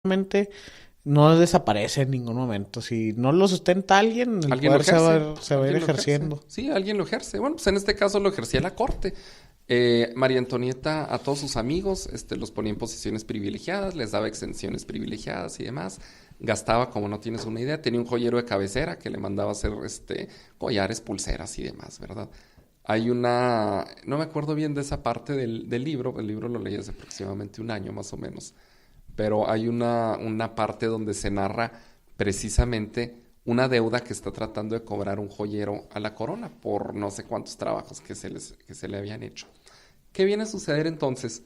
realmente no desaparece en ningún momento. Si no lo sustenta alguien, el Alguien lo poder ejerce. se va a ir Alguien lo ejerce. ejerciendo. Sí, alguien lo ejerce. Bueno, pues en este caso lo ejercía la corte. María Antonieta a todos sus amigos los ponía en posiciones privilegiadas, les daba exenciones privilegiadas y demás. Gastaba, como no tienes una idea, tenía un joyero de cabecera que le mandaba hacer collares, pulseras y demás, ¿verdad? Hay una... No me acuerdo bien de esa parte del libro. El libro lo leí hace aproximadamente un año más o menos. Pero hay una parte donde se narra precisamente una deuda que está tratando de cobrar un joyero a la corona por no sé cuántos trabajos que se le habían hecho. ¿Qué viene a suceder entonces?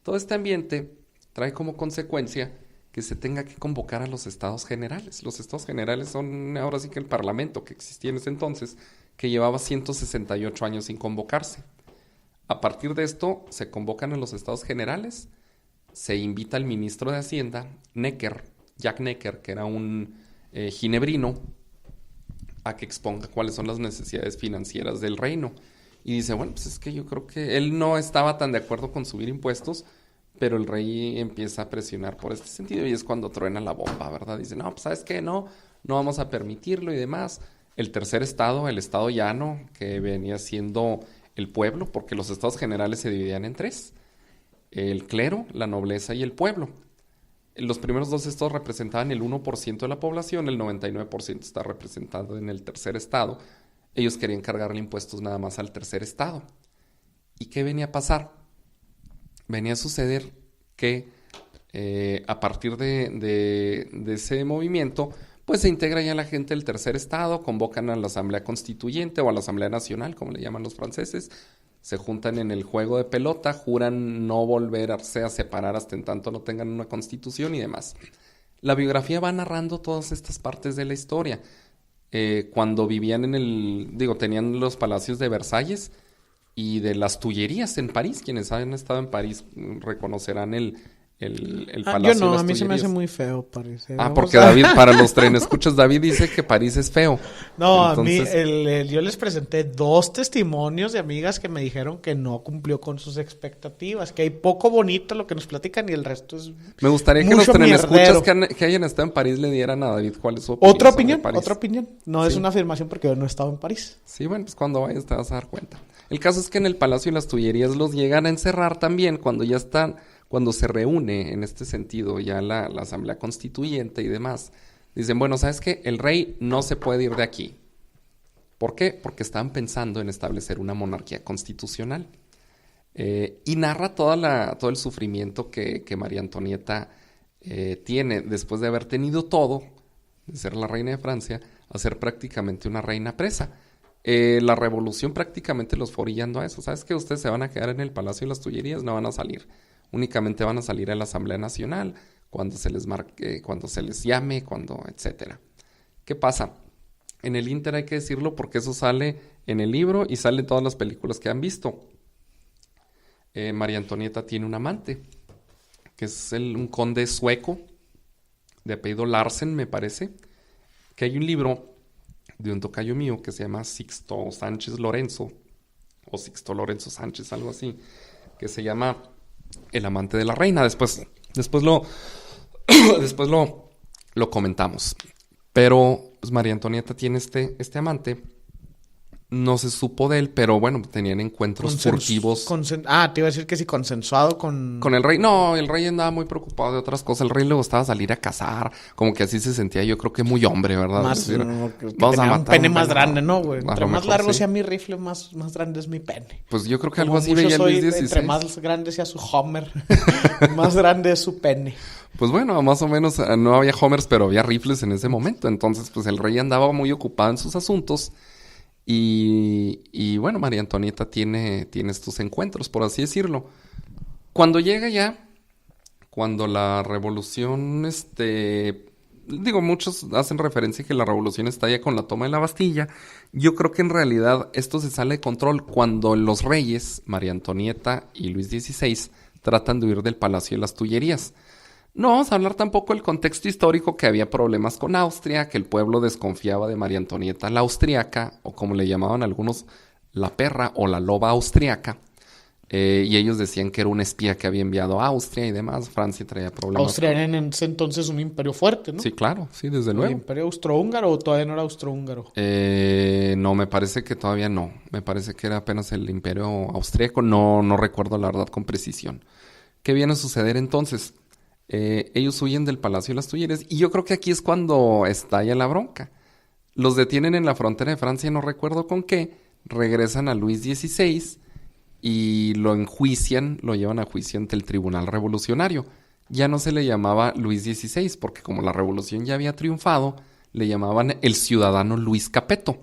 Todo este ambiente trae como consecuencia que se tenga que convocar a los estados generales. Los estados generales son ahora sí que el parlamento que existía en ese entonces, que llevaba 168 años sin convocarse. A partir de esto se convocan a los estados generales, se invita al ministro de Hacienda, Necker, Jack Necker, que era un ginebrino, a que exponga cuáles son las necesidades financieras del reino. Y dice, bueno, pues es que yo creo que él no estaba tan de acuerdo con subir impuestos, pero el rey empieza a presionar por este sentido y es cuando truena la bomba, ¿verdad? Dice, no, pues ¿sabes qué? No vamos a permitirlo y demás. El tercer estado, el estado llano, que venía siendo el pueblo, porque los estados generales se dividían en tres: el clero, la nobleza y el pueblo. Los primeros dos estados representaban el 1% de la población, el 99% está representado en el tercer estado. Ellos querían cargarle impuestos nada más al tercer estado. ¿Y qué venía a pasar? Venía a suceder que a partir de ese movimiento, pues se integra ya la gente del tercer estado, convocan a la Asamblea Constituyente o a la Asamblea Nacional, como le llaman los franceses, se juntan en el juego de pelota, juran no volverse a separar hasta en tanto no tengan una constitución y demás. La biografía va narrando todas estas partes de la historia. Cuando vivían tenían los palacios de Versalles y de las Tullerías en París. Quienes han estado en París reconocerán el Palacio Yo no, de las a mí se me hace Tullerías. muy feo, parece. Porque David, para los escuchas, David dice que París es feo. No, Entonces, a mí, yo les presenté 2 testimonios de amigas que me dijeron que no cumplió con sus expectativas, que hay poco bonito lo que nos platican y el resto es me gustaría que los mucho mierdero. escuchas que hayan estado en París le dieran a David cuál es su opinión sobre París. Otra opinión. No es Sí. una afirmación porque yo no he estado en París. Sí, bueno, pues cuando vayas te vas a dar cuenta. El caso es que en el Palacio de las Tullerías los llegan a encerrar también cuando se reúne en este sentido ya la Asamblea Constituyente y demás. Dicen, bueno, ¿sabes qué? El rey no se puede ir de aquí. ¿Por qué? Porque estaban pensando en establecer una monarquía constitucional. Y narra todo el sufrimiento que María Antonieta tiene después de haber tenido todo, de ser la reina de Francia, a ser prácticamente una reina presa. La revolución prácticamente los fue orillando a eso. ¿Sabes qué? Ustedes se van a quedar en el Palacio de las Tullerías, no van a salir. Únicamente van a salir a la Asamblea Nacional cuando se les marque, cuando se les llame, etcétera. ¿Qué pasa? En el Inter hay que decirlo porque eso sale en el libro y sale en todas las películas que han visto. María Antonieta tiene un amante, que es un conde sueco, de apellido Larsen, me parece, que hay un libro de un tocayo mío que se llama Sixto Sánchez Lorenzo, o Sixto Lorenzo Sánchez, algo así, que se llama El amante de la reina. Después lo comentamos. Pero pues, María Antonieta tiene este amante. No se supo de él, pero bueno, tenían encuentros furtivos. Te iba a decir que sí, consensuado con el rey. No, el rey andaba muy preocupado de otras cosas. El rey le gustaba salir a cazar. Como que así se sentía, yo creo que muy hombre, ¿verdad? Más, Decir, vamos a matar un pene más grande, ¿no, güey? Entre más largo sí. sea mi rifle, más grande es mi pene. Pues yo creo que Como algo así veía Luis XVI. Entre más grande sea su Homer, más grande es su pene. Pues bueno, más o menos no había Homers, pero había rifles en ese momento. Entonces, pues el rey andaba muy ocupado en sus asuntos. Y bueno, María Antonieta tiene estos encuentros, por así decirlo. Cuando la revolución, muchos hacen referencia que la revolución estalla con la toma de la Bastilla. Yo creo que en realidad esto se sale de control cuando los reyes, María Antonieta y Luis XVI, tratan de huir del Palacio de las Tullerías. No vamos a hablar tampoco del contexto histórico, que había problemas con Austria, que el pueblo desconfiaba de María Antonieta la austriaca, o como le llamaban algunos, la perra o la loba austriaca. Y ellos decían que era un espía que había enviado a Austria y demás. Francia traía problemas. Austria era en ese entonces un imperio fuerte, ¿no? Sí, claro, sí, desde ¿El luego. imperio austrohúngaro o todavía no era austrohúngaro? No, me parece que todavía no. Me parece que era apenas el imperio austríaco. No recuerdo la verdad con precisión. ¿Qué viene a suceder entonces? Ellos huyen del Palacio de las Tulleres y yo creo que aquí es cuando estalla la bronca. Los detienen en la frontera de Francia, no recuerdo con qué. Regresan a Luis XVI y lo enjuician, lo llevan a juicio ante el Tribunal Revolucionario. Ya no se le llamaba Luis XVI, porque como la revolución ya había triunfado, le llamaban el ciudadano Luis Capeto.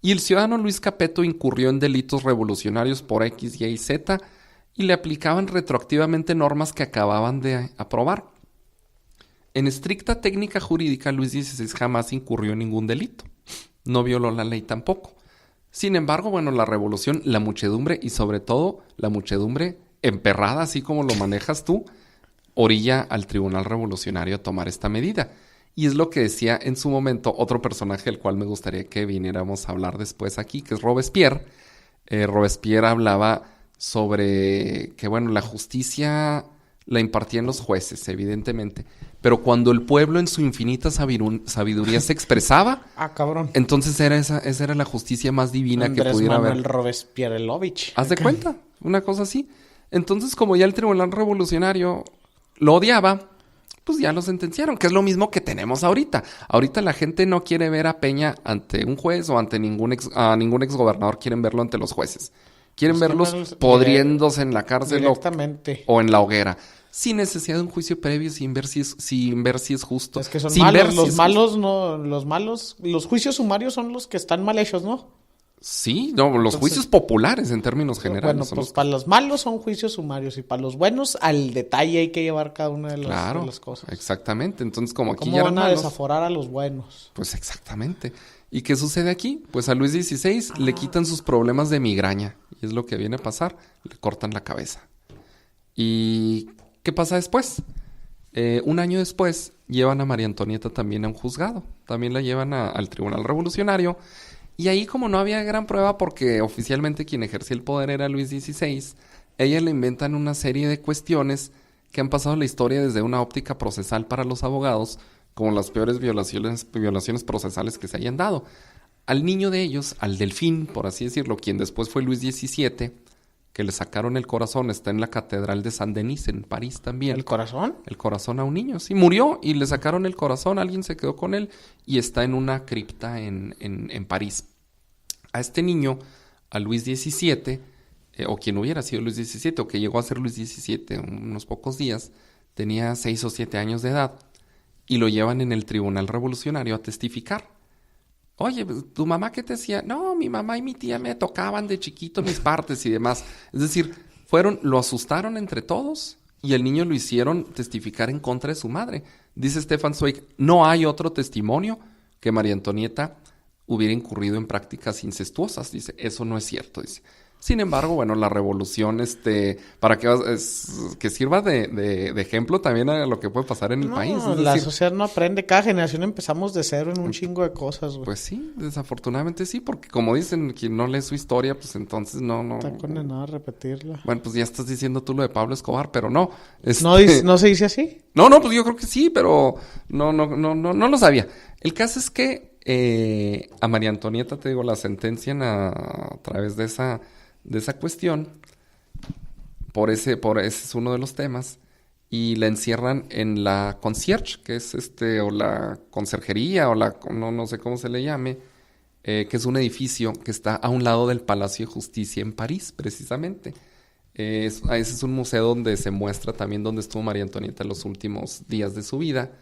Y el ciudadano Luis Capeto incurrió en delitos revolucionarios por X, Y y Z y le aplicaban retroactivamente normas que acababan de aprobar. En estricta técnica jurídica, Luis XVI jamás incurrió en ningún delito. No violó la ley tampoco. Sin embargo, bueno, la revolución, la muchedumbre y sobre todo la muchedumbre emperrada, así como lo manejas tú, orilla al Tribunal Revolucionario a tomar esta medida. Y es lo que decía en su momento otro personaje del cual me gustaría que viniéramos a hablar después aquí, que es Robespierre. Robespierre hablaba sobre que, bueno, la justicia la impartían los jueces, evidentemente, pero cuando el pueblo en su infinita sabiduría se expresaba, cabrón. entonces esa era la justicia más divina Andrés que pudiera Manuel haber. Robespierrelovich. ¿Haz de cuenta? Una cosa así. Entonces, como ya el Tribunal Revolucionario lo odiaba, pues ya lo sentenciaron, que es lo mismo que tenemos ahorita. Ahorita la gente no quiere ver a Peña ante un juez o ante ningún exgobernador, quieren verlo ante los jueces. Quieren verlos podriéndose en la cárcel o en la hoguera, sin necesidad de un juicio previo, sin ver si es justo. Es que son sin malos, ver si los es malos justo. no, los juicios sumarios son los que están mal hechos, ¿no? Sí, no, los Entonces, juicios populares en términos generales. Bueno, son pues los para los malos son juicios sumarios y para los buenos al detalle hay que llevar cada una de las cosas. Exactamente. Entonces, como aquí ¿Cómo ya van eran a malos, desaforar a los buenos? pues exactamente. ¿Y qué sucede aquí? Pues a Luis XVI le quitan sus problemas de migraña. Y es lo que viene a pasar. Le cortan la cabeza. ¿Y qué pasa después? Un año después llevan a María Antonieta también a un juzgado. También la llevan al Tribunal Revolucionario. Y ahí, como no había gran prueba porque oficialmente quien ejercía el poder era Luis XVI, ella le inventan una serie de cuestiones que han pasado la historia desde una óptica procesal para los abogados, como las peores violaciones procesales que se hayan dado. Al niño de ellos, al Delfín, por así decirlo, quien después fue Luis XVII, que le sacaron el corazón, está en la Catedral de Saint-Denis, en París también. ¿El corazón? El corazón a un niño, sí, murió y le sacaron el corazón, alguien se quedó con él y está en una cripta en París. A este niño, a Luis XVII, o quien hubiera sido Luis XVII, o que llegó a ser Luis XVII unos pocos días, tenía 6 o 7 años de edad, y lo llevan en el Tribunal Revolucionario a testificar. Oye, ¿tu mamá qué te decía? No, mi mamá y mi tía me tocaban de chiquito mis partes y demás. Es decir, lo asustaron entre todos y el niño lo hicieron testificar en contra de su madre. Dice Stefan Zweig, no hay otro testimonio que María Antonieta hubiera incurrido en prácticas incestuosas. Dice, eso no es cierto, dice. Sin embargo, bueno, la revolución, para que sirva de ejemplo también a lo que puede pasar en el país. Es La decir, sociedad no aprende. Cada generación empezamos de cero en un chingo de cosas, güey. pues sí, desafortunadamente sí, porque como dicen, quien no lee su historia, pues entonces no. Está condenado a repetirla. Bueno, pues ya estás diciendo tú lo de Pablo Escobar, pero no. ¿No se dice así? No, pues yo creo que sí, pero no lo sabía. El caso es que a María Antonieta, te digo, la sentencian a través de esa cuestión, ese es uno de los temas, y la encierran en la concierge, que es o la conserjería, o no sé cómo se le llame, que es un edificio que está a un lado del Palacio de Justicia en París, precisamente. Ese es un museo donde se muestra también dónde estuvo María Antonieta en los últimos días de su vida,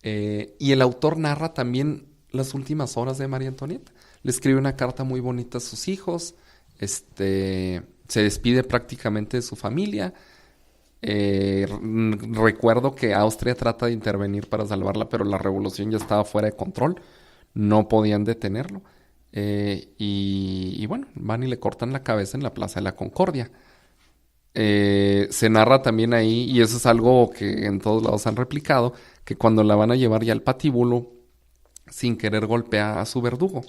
y el autor narra también las últimas horas de María Antonieta. Le escribe una carta muy bonita a sus hijos, se despide prácticamente de su familia. Recuerdo que Austria trata de intervenir para salvarla, pero la revolución ya estaba fuera de control, no podían detenerlo, y bueno, van y le cortan la cabeza en la Plaza de la Concordia. Se narra también ahí, y eso es algo que en todos lados han replicado, que cuando la van a llevar ya al patíbulo, sin querer golpea a su verdugo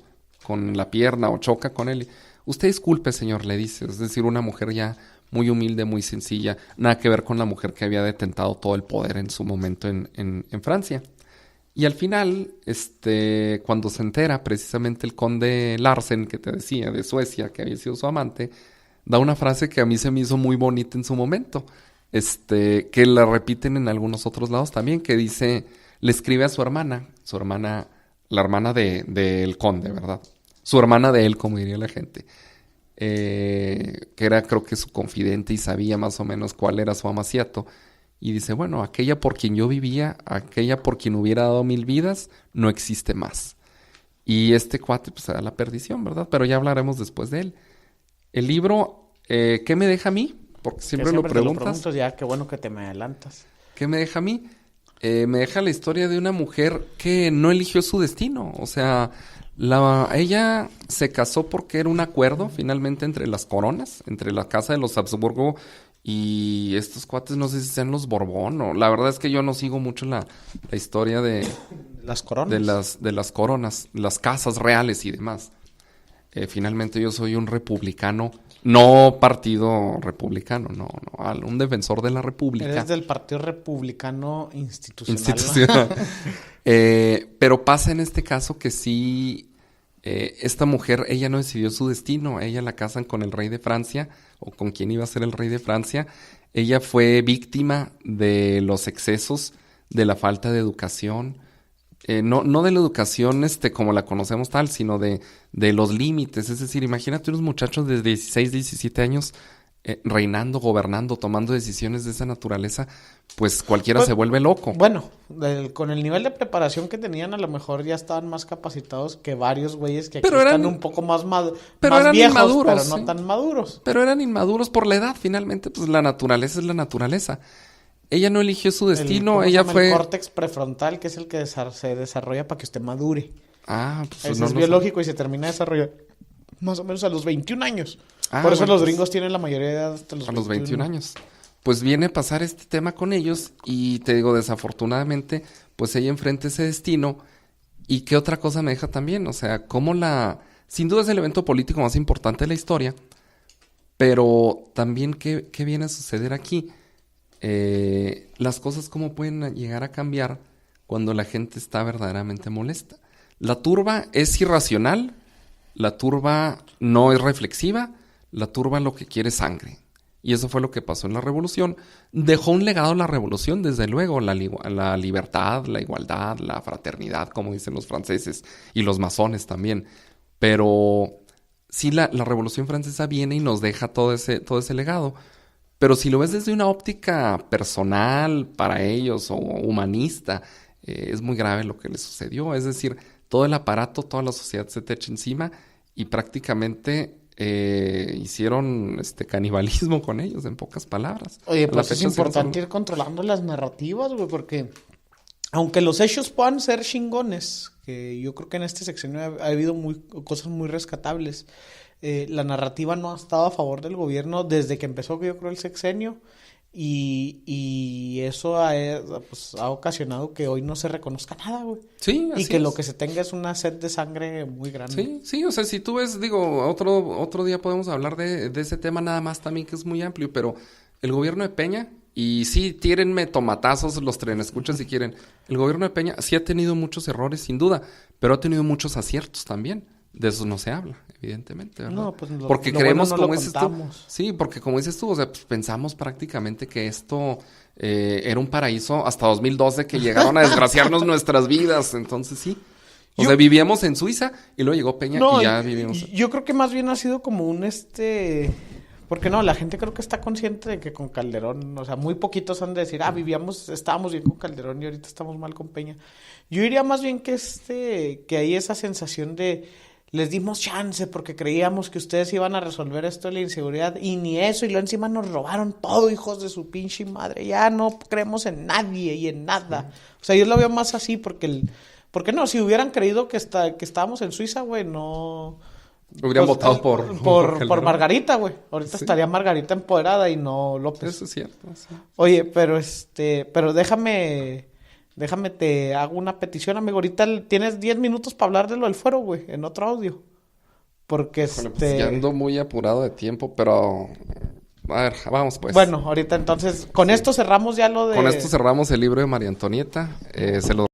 con la pierna o choca con él. Usted disculpe, señor, le dice. Es decir, una mujer ya muy humilde, muy sencilla, nada que ver con la mujer que había detentado todo el poder en su momento en Francia. Y al final, cuando se entera precisamente el conde Larsen, que te decía, de Suecia, que había sido su amante, da una frase que a mí se me hizo muy bonita en su momento, que la repiten en algunos otros lados también, que dice, le escribe a su hermana, la hermana del conde, ¿verdad? Su hermana de él, como diría la gente, que era creo que su confidente y sabía más o menos cuál era su amaciato. Y dice, bueno, aquella por quien yo vivía, aquella por quien hubiera dado 1000 vidas, no existe más. Y este cuate pues se da la perdición, ¿verdad? Pero ya hablaremos después de él. El libro, ¿qué me deja a mí? Porque siempre lo preguntas. Te lo pregunto, ya, qué bueno que te me adelantas. ¿Qué me deja a mí? Me deja la historia de una mujer que no eligió su destino. O sea, ella se casó porque era un acuerdo finalmente entre las coronas, entre la casa de los Habsburgo y estos cuates, no sé si sean los Borbón o... La verdad es que yo no sigo mucho la historia de... Las coronas. De las coronas, las casas reales y demás. Finalmente yo soy un republicano, no partido republicano, no, un defensor de la república. Eres del Partido Republicano Institucional. Pero pasa en este caso que sí, esta mujer, ella no decidió su destino, ella la casan con el rey de Francia, o con quien iba a ser el rey de Francia. Ella fue víctima de los excesos, de la falta de educación, no de la educación como la conocemos tal, sino de los límites. Es decir, imagínate unos muchachos de 16, 17 años reinando, gobernando, tomando decisiones de esa naturaleza, pues cualquiera se vuelve loco. Bueno, con el nivel de preparación que tenían, a lo mejor ya estaban más capacitados que varios güeyes que aquí están un poco más viejos, inmaduros, pero no tan maduros. Pero eran inmaduros por la edad, finalmente, pues la naturaleza es la naturaleza. Ella no eligió su destino, ella fue... El córtex prefrontal, que es el que se desarrolla para que usted madure. Pues ese es biológico y se termina de desarrollar más o menos a los 21 años. Por eso los gringos tienen la mayoría de edad hasta los 21 años. Pues viene a pasar este tema con ellos y te digo, desafortunadamente, pues ella enfrenta ese destino. ¿Y qué otra cosa me deja también? O sea, sin duda es el evento político más importante de la historia, pero también qué viene a suceder aquí. Las cosas cómo pueden llegar a cambiar cuando la gente está verdaderamente molesta. La turba es irracional, la turba no es reflexiva, la turba lo que quiere es sangre. Y eso fue lo que pasó en la revolución. Dejó un legado la revolución, desde luego, la libertad, la igualdad, la fraternidad, como dicen los franceses, y los masones también. Pero sí, la revolución francesa viene y nos deja todo ese legado. Pero si lo ves desde una óptica personal para ellos o humanista, es muy grave lo que les sucedió. Es decir, todo el aparato, toda la sociedad se te echa encima y prácticamente hicieron canibalismo con ellos, en pocas palabras. Oye, pues es importante ir controlando las narrativas, güey, porque aunque los hechos puedan ser chingones, que yo creo que en este sexenio ha habido cosas muy rescatables, la narrativa no ha estado a favor del gobierno desde que empezó, yo creo, el sexenio, y eso ha ocasionado que hoy no se reconozca nada, güey. Sí, así y que es. Lo que se tenga es una sed de sangre muy grande. Sí, o sea, si tú ves, digo, otro día podemos hablar de ese tema nada más también, que es muy amplio, pero el gobierno de Peña, y sí, tírenme tomatazos los escuchan si quieren, el gobierno de Peña sí ha tenido muchos errores, sin duda, pero ha tenido muchos aciertos también. De eso no se habla, evidentemente, ¿verdad? No, pues porque creemos, bueno no como dices tú. Sí, porque como dices tú, o sea, pues pensamos prácticamente que esto era un paraíso hasta 2012, que llegaron a desgraciarnos nuestras vidas. Entonces sí. O sea, vivíamos en Suiza y luego llegó Peña y ya vivimos. Yo creo que más bien ha sido como porque no, la gente creo que está consciente de que con Calderón, o sea, muy poquitos han de decir, estábamos bien con Calderón y ahorita estamos mal con Peña. Yo diría más bien que hay esa sensación de les dimos chance porque creíamos que ustedes iban a resolver esto de la inseguridad y ni eso, y luego encima nos robaron todo, hijos de su pinche madre, ya no creemos en nadie y en nada. O sea, yo lo veo más así porque no, si hubieran creído que estábamos en Suiza, güey, no... Hubieran votado por Margarita, güey. Ahorita estaría Margarita empoderada y no López. Eso es cierto. Sí. Oye, pero déjame te hago una petición, amigo. Ahorita tienes 10 minutos para hablar de lo del fuero, güey, en otro audio. Porque Bueno, pues ya ando muy apurado de tiempo, pero A ver, vamos pues. Bueno, ahorita entonces, con esto cerramos ya lo de... Con esto cerramos el libro de María Antonieta. Se lo